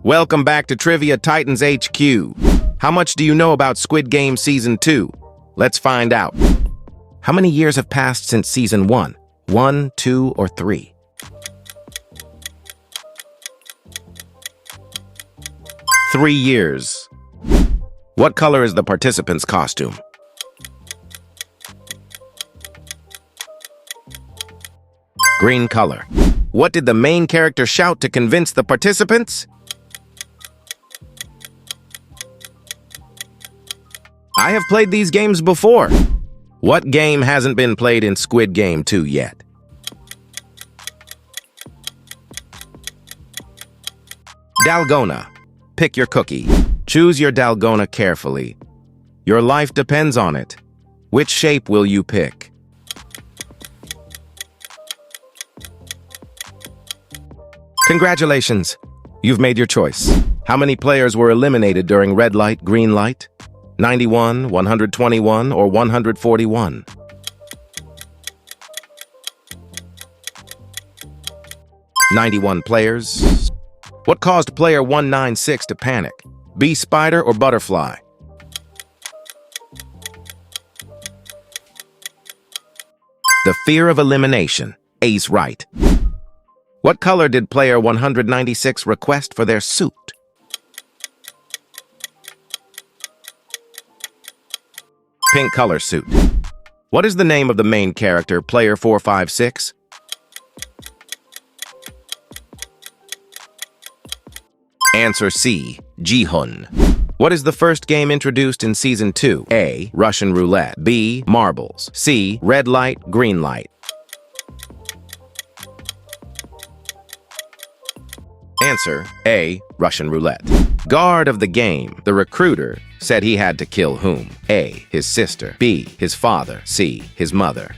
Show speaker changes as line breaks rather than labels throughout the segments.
Welcome back to Trivia Titans HQ. How much do you know about Squid Game Season 2? Let's find out. How many years have passed since Season 1? 1, 2, or 3? Three years. What color is the participant's costume? Green color. What did the main character shout to convince the participants? I have played these games before. What game hasn't been played in Squid Game 2 yet? Dalgona. Pick your cookie. Choose your Dalgona carefully. Your life depends on it. Which shape will you pick? Congratulations! You've made your choice. How many players were eliminated during red light, green light? 91, 121, or 141? "91 players. What caused player 196 to panic? Bee, spider, or butterfly? The fear of elimination. A's right. What color did player 196 request for their suit? Pink color suit. What is the name of the main character, player 456? Answer C, Ji-hun. What is the first game introduced in Season 2? A, Russian roulette. B, marbles. C, red light, green light. Answer A, Russian roulette. Guard of the game, the recruiter, said he had to kill whom? A, his sister. B, his father. C, his mother.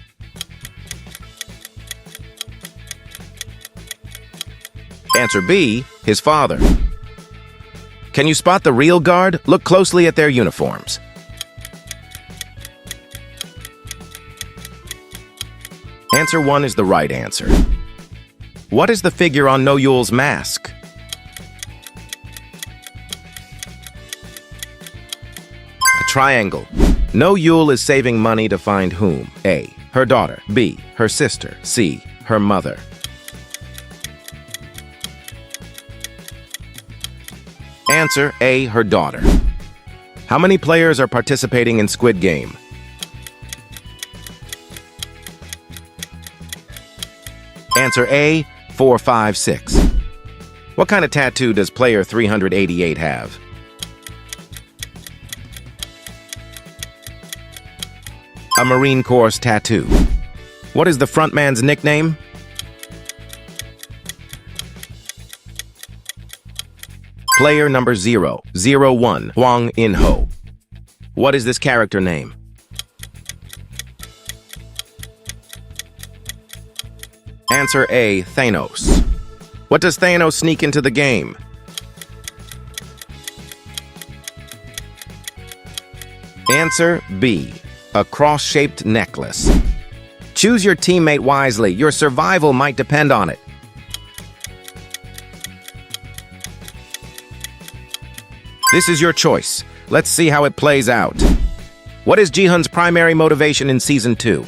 Answer B, his father. Can you spot the real guard? Look closely at their uniforms. Answer 1 is the right answer. What is the figure on No Yule's mask? A triangle. No Yule is saving money to find whom? A, her daughter. B, her sister. C, her mother. Answer A, her daughter. How many players are participating in Squid Game? Answer A, 4, 5, 6. What kind of tattoo does player 388 have? A Marine Corps tattoo. What is the frontman's nickname? Player number 001, Hwang In-ho. What is this character name? Answer A, Thanos. What does Thanos sneak into the game? Answer B, a cross-shaped necklace. Choose your teammate wisely. Your survival might depend on it. This is your choice. Let's see how it plays out. What is Ji-hun's primary motivation in Season 2?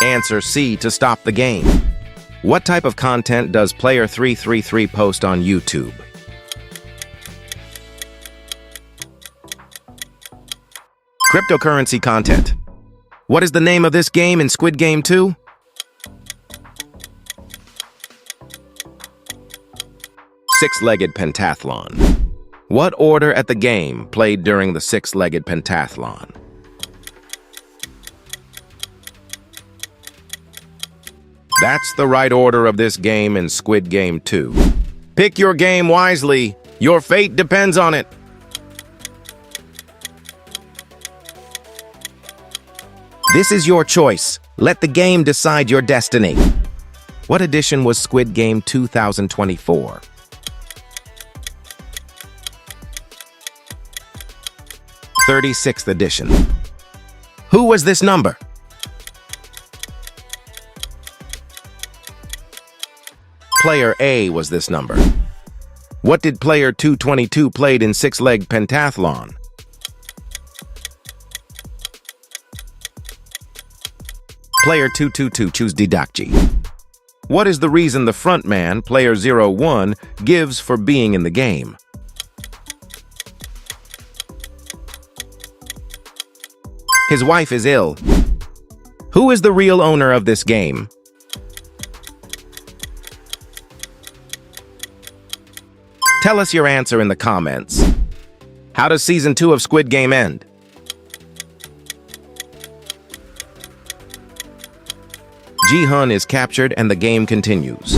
Answer C, to stop the game. What type of content does player 333 post on YouTube? Cryptocurrency content. What is the name of this game in Squid Game 2? Six-legged pentathlon. What order at the game played during the six-legged pentathlon? That's the right order of this game in Squid Game 2. Pick your game wisely. Your fate depends on it. This is your choice. Let the game decide your destiny. What edition was Squid Game 2024? 36th edition. Who was this number? player A was this number? What did player 222 played in six-leg pentathlon? Player 222 choose Didakji. What is the reason the frontman, player 01, gives for being in the game? His wife is ill. Who is the real owner of this game? Tell us your answer in the comments. How does Season 2 of Squid Game end? Ji-hun is captured and the game continues.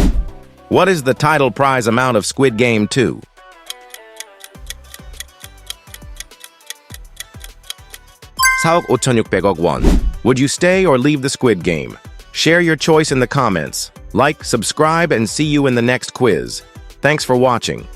What is the title prize amount of Squid Game 2? 사억 5,600억 won. Would you stay or leave the Squid Game? Share your choice in the comments. Like, subscribe, and see you in the next quiz. Thanks for watching.